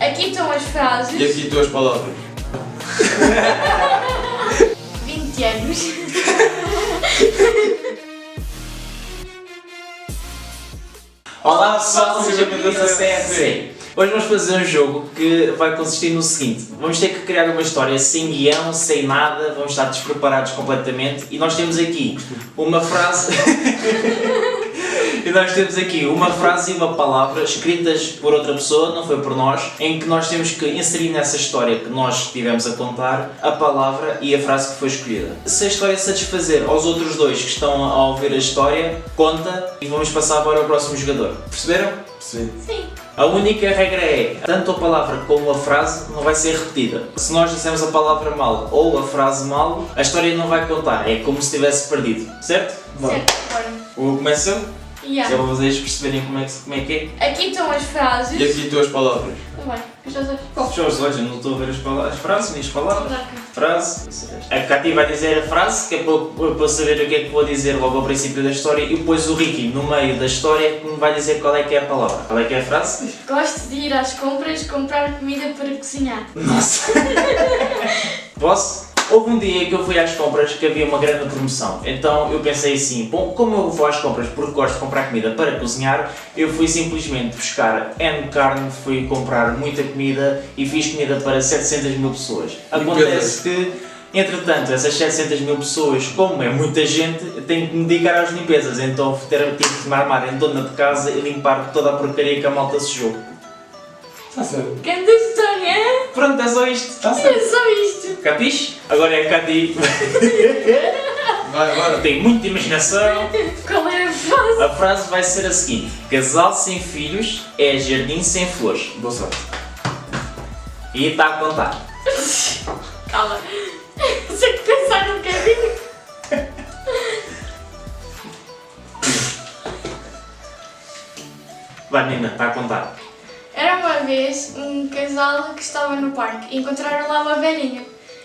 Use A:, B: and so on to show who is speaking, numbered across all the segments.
A: Aqui estão as frases.
B: E aqui duas palavras.
A: 20 anos.
C: Olá pessoal, sejam bem-vindos a CFC. Hoje vamos fazer um jogo que vai consistir no seguinte: vamos ter que criar uma história sem guião, sem nada, vamos estar despreparados completamente e nós temos aqui uma frase e uma palavra escritas por outra pessoa, não foi por nós, em que nós temos que inserir nessa história que nós tivemos a contar a palavra e a frase que foi escolhida. Se a história satisfazer aos outros dois que estão a ouvir a história, conta e vamos passar para o próximo jogador. Perceberam?
B: Sim.
A: Sim.
C: A única regra é, tanto a palavra como a frase não vai ser repetida. Se nós dissemos a palavra mal ou a frase mal, a história não vai contar, é como se tivesse perdido, certo?
A: Certo, bora.
C: O começo eu?
A: Yeah.
C: Já vou vocês perceberem como é que é.
A: Aqui estão as frases.
B: E aqui duas palavras.
A: Tá bem, fecha os olhos.
C: Pode fechar os olhos, eu não estou a ver as frases, nem as palavras.
A: Vou dar cá.
C: Frase. A Cati vai dizer a frase, que é para saber o que é que vou dizer logo ao princípio da história, e depois o Ricky, no meio da história, que me vai dizer qual é que é a palavra. Qual é que é a frase?
A: Gosto de ir às compras comprar comida para cozinhar.
C: Nossa! Posso? Houve um dia que eu fui às compras que havia uma grande promoção, então eu pensei assim, bom, como eu vou às compras porque gosto de comprar comida para cozinhar, eu fui simplesmente buscar N carne, fui comprar muita comida e fiz comida para 700 mil pessoas. Acontece que, entretanto, essas 700 mil pessoas, como é muita gente, eu tenho que me dedicar às limpezas, então tive que me armar em dona de casa e limpar toda a porcaria que a malta sujou.
B: Está certo.
A: Grande história!
C: Pronto, é só isto.
B: Está
A: É
B: certo.
A: só isto.
C: Capiche? Agora é a Cati.
B: Vai, bora.
C: Tem muita imaginação.
A: Qual é a frase?
C: A frase vai ser a seguinte: casal sem filhos é jardim sem flores.
B: Boa sorte.
C: E está a contar.
A: Calma. Sei que pensar um bocadinho.
C: Vai, menina, está a contar.
A: Era uma vez um casal que estava no parque e encontraram lá uma velhinha.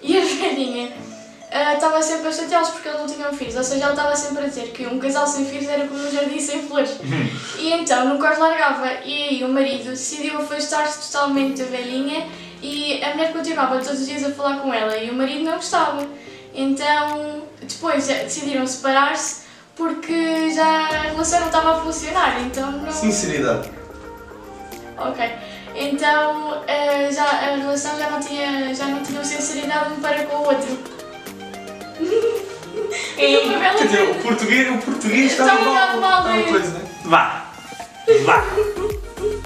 A: E a velhinha estava sempre a chateá-los porque eles não tinham filhos. Ou seja, ela estava sempre a dizer que um casal sem filhos era como um jardim sem flores. E então nunca os largava. E aí o marido decidiu afastar-se totalmente da velhinha e a mulher continuava todos os dias a falar com ela e o marido não gostava. Então depois decidiram separar-se porque já a relação não estava a funcionar. Então não...
B: Sinceridade.
A: Ok, então já, a relação já não tinha sinceridade um para com o outro.
B: Quer dizer, o português
A: Está
B: estava
A: um bocado mal,
B: uma
A: é?
B: coisa, né?
C: Vá!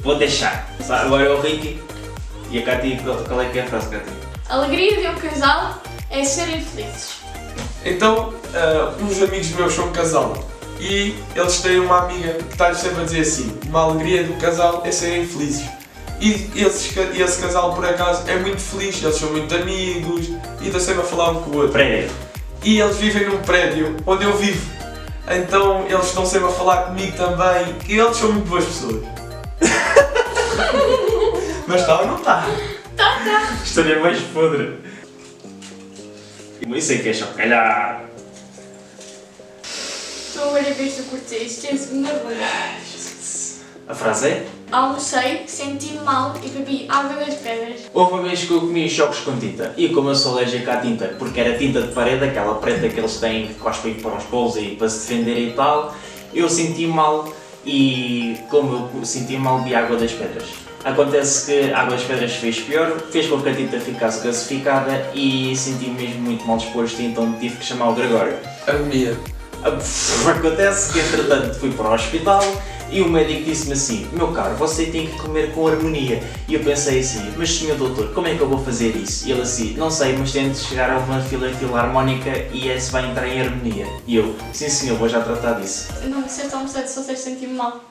C: Vou deixar. Agora é o Ricky. E a Cati, qual é que é a frase, Cati?
A: A alegria de um casal é serem felizes.
B: Então, uns amigos meus são um casal e eles têm uma amiga que está-lhes sempre a dizer assim: uma alegria do casal é serem felizes. E esse casal, por acaso, é muito feliz, eles são muito amigos e estão sempre a falar um com o outro.
C: Prédio.
B: E eles vivem num prédio onde eu vivo, então eles estão sempre a falar comigo também e eles são muito boas pessoas. Mas está ou não está?
C: História mais podre. Isso é que é chocalhar.
A: Estou agora a ver se eu cortei isto, tem segunda ronda.
C: A frase é?
A: Almocei, senti-me mal e bebi água das pedras.
C: Houve uma vez que eu comi choques com tinta e como eu sou alérgico à tinta, porque era tinta de parede, aquela preta que eles têm que cospem para os polos e para se defenderem e tal, eu senti mal e como eu senti mal bebi água das pedras. Acontece que a água das pedras fez pior, fez com que a tinta ficasse gasificada e senti-me mesmo muito mal disposto e então tive que chamar o Gregório.
B: Agonia.
C: Acontece que entretanto fui para o hospital e o médico disse-me assim: meu caro, você tem que comer com harmonia. E eu pensei assim: mas senhor doutor, como é que eu vou fazer isso? E ele assim: não sei, mas tente chegar a uma filarmónica e esse vai entrar em harmonia. E eu: sim senhor, vou já tratar disso.
A: Não me disseste almocei, só sei sentir-me mal.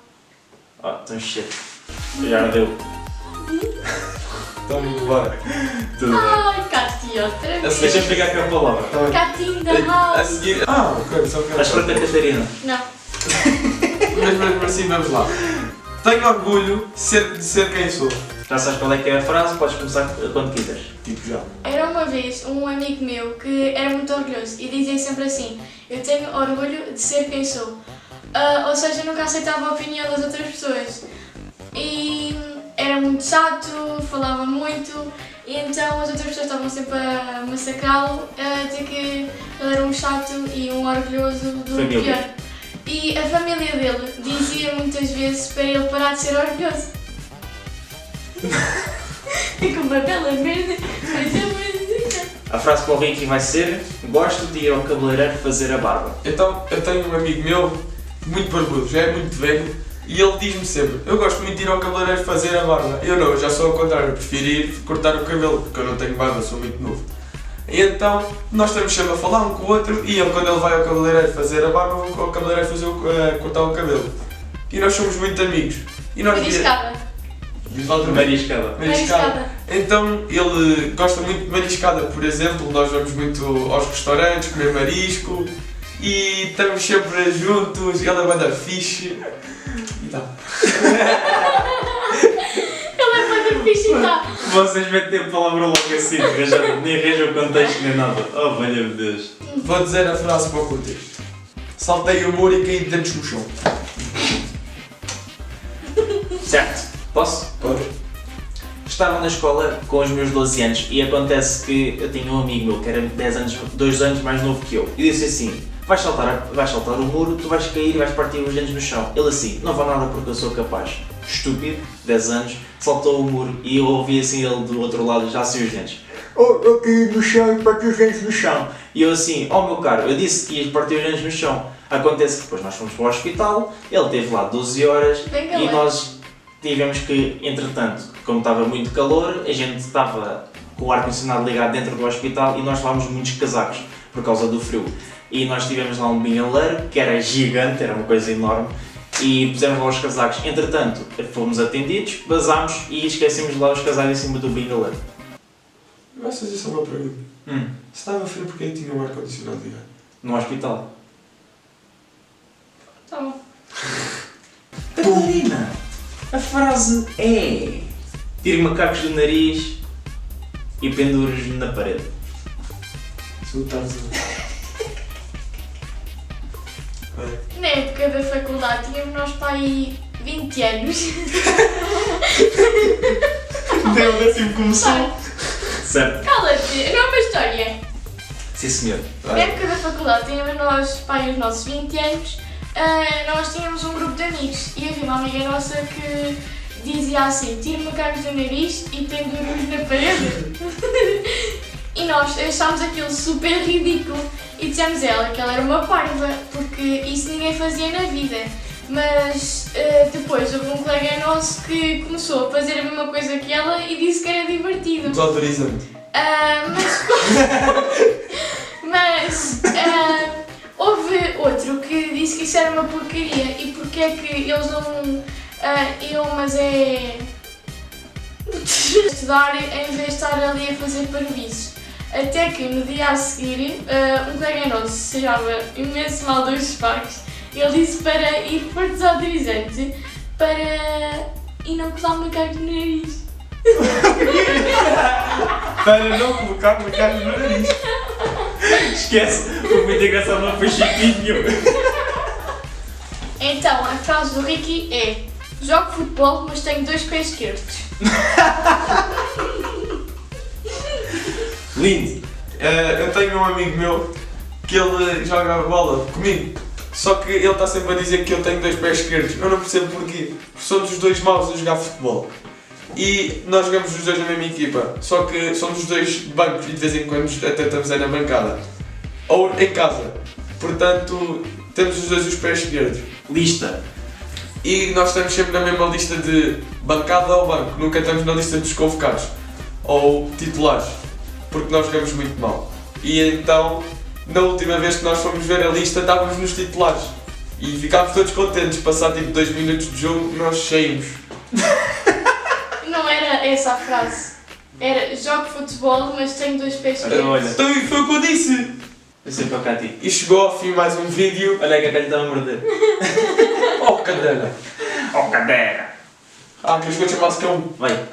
C: Então shit, já ardeu.
B: Então, bora.
C: Tudo bem.
A: Ai, Cati, outra vez.
C: Deixa-me ficar com a palavra.
A: Cati in the
B: A
A: house.
B: seguir. Ok, só que
C: Estás pronta, Catarina?
A: Não.
B: Mas assim, vamos lá. Tenho orgulho de ser quem sou.
C: Já sabes qual é que é a frase, podes começar quando quiseres.
B: Tipo já.
A: Era uma vez um amigo meu que era muito orgulhoso e dizia sempre assim: eu tenho orgulho de ser quem sou. Ou seja, nunca aceitava a opinião das outras pessoas. E era era muito chato, falava muito, e então as outras pessoas estavam sempre a massacrá-lo, a dizer que ele era um chato e um orgulhoso do
C: Família.
A: pior. E a família dele dizia muitas vezes para ele parar de ser orgulhoso. É com uma bela merda, mas é muito.
C: A frase para o Ricky vai ser: gosto de ir ao cabeleireiro fazer a barba.
B: Então, eu tenho um amigo meu, muito barbudo, já é muito velho, e ele diz-me sempre: eu gosto muito de ir ao cabeleireiro fazer a barba. Eu não, eu já sou ao contrário, eu prefiro ir cortar o cabelo, porque eu não tenho barba, sou muito novo. E então, nós estamos sempre a falar um com o outro, e ele, quando ele vai ao cabeleireiro fazer a barba, eu vou ao cabeleireiro cortar o cabelo. E nós somos muito amigos. E nós
A: Mariscada.
B: Diz lá outra vez.
C: Mariscada.
A: Mariscada.
B: Então ele gosta muito de mariscada, por exemplo, nós vamos muito aos restaurantes comer marisco e estamos sempre juntos, ele é banda fixe e tal.
A: Ele é para fixe e tá.
C: Vocês metem a palavra logo assim, nem arranjam o contexto nem nada. Oh, valha-me Deus.
B: Vou dizer a frase para o contexto. Saltei o muro e caí de dentes no chão.
C: Certo, posso?
B: Pode?
C: Estava na escola com os meus 12 anos e acontece que eu tinha um amigo meu que era 2 anos mais novo que eu e disse assim: vais saltar o muro, tu vais cair e vais partir os dentes no chão. Ele assim: não vou nada porque eu sou capaz. Estúpido, 10 anos, saltou o muro e eu ouvi assim ele do outro lado já sem os dentes. Oh, eu caí no chão e parti os dentes no chão. E eu assim: oh meu caro, eu disse que ias partir os dentes no chão. Acontece que depois nós fomos para o hospital, ele esteve lá 12 horas
A: Bem
C: e
A: calor.
C: nós tivemos que, entretanto, como estava muito calor, a gente estava com o ar-condicionado ligado dentro do hospital e nós levámos muitos casacos por causa do frio. E nós tivemos lá um binhaleiro que era gigante, era uma coisa enorme, e pusemos lá os casacos. Entretanto, fomos atendidos, vazámos e esquecemos de lá os casacos em cima do binhaleiro.
B: Vais fazer só uma pergunta. Se estava frio, porque tinha um ar-condicionado ligado?
C: No hospital.
A: Tá bom.
C: Carolina, a frase é: tire macacos do nariz e pendure-os na parede.
B: Se tu estás a...
A: Na época da faculdade tínhamos nós para aí 20 anos.
B: Deu assim que começou.
C: Certo?
A: Cala-te, não é uma história.
C: Sim, senhor.
A: Na época da faculdade tínhamos nós para aí os nossos 20 anos, nós tínhamos um grupo de amigos e havia uma amiga nossa que dizia assim: tire macacos do nariz e pendure-os na parede. E nós achámos aquilo super ridículo e dissemos a ela que ela era uma parva, porque isso ninguém fazia na vida. Mas depois houve um colega nosso que começou a fazer a mesma coisa que ela e disse que era divertido.
B: Desautorizante.
A: Mas houve outro que disse que isso era uma porcaria e porque é que eles não iam, mas é estudar em vez de estar ali a fazer parvoíces. Até que no dia a seguir um colega nosso se chamava imenso mal dos facos. Ele disse para ir por desautorizante para e não colar macacos no nariz.
B: Para não colocar macacos no nariz.
C: Esquece, foi muito engraçado, não foi chiquinho.
A: Então, a frase do Ricky é: jogo futebol, mas tenho 2 pés esquerdos.
C: Lindo.
B: Eu tenho um amigo meu que ele joga bola comigo, só que ele está sempre a dizer que eu tenho 2 pés esquerdos. Eu não percebo porquê, porque somos os dois maus a jogar futebol. E nós jogamos os dois na mesma equipa, só que somos os dois bancos e de vez em quando até estamos na bancada. Ou em casa. Portanto, temos os dois os pés esquerdos.
C: Lista.
B: E nós estamos sempre na mesma lista de bancada ou banco, nunca estamos na lista dos convocados ou titulares, porque nós jogamos muito mal. E então, na última vez que nós fomos ver a lista, estávamos nos titulares e ficámos todos contentes. Passar tipo 2 minutos de jogo, nós saímos.
A: Não era essa a frase. Era jogo futebol, mas tenho 2 pés esquerdos.
C: Olha,
B: Então foi o que eu disse!
C: eu sei para cá ti.
B: E chegou ao fim mais um vídeo.
C: Olha que a calha está a morder.
B: Oh, cadeira!
C: Oh, cadeira!
B: Queres que eu chamasse cão?
C: Vai.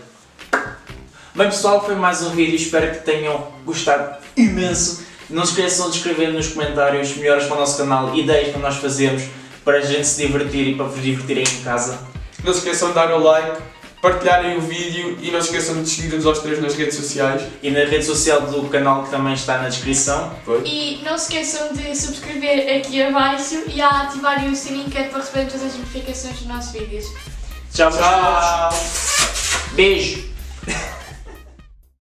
C: Bem pessoal, foi mais um vídeo, espero que tenham gostado imenso. Não se esqueçam de escrever nos comentários melhores para o nosso canal, ideias para nós fazermos, para a gente se divertir e para vos divertirem em casa.
B: Não se esqueçam de dar o like partilharem o vídeo e não se esqueçam de seguir-nos aos três nas redes sociais.
C: E na rede social do canal que também está na descrição.
A: E não se esqueçam de subscrever aqui abaixo e a ativarem o sininho que é para receber todas as notificações dos nossos vídeos.
C: Tchau, meus
B: Tchau!
C: putos. Beijo!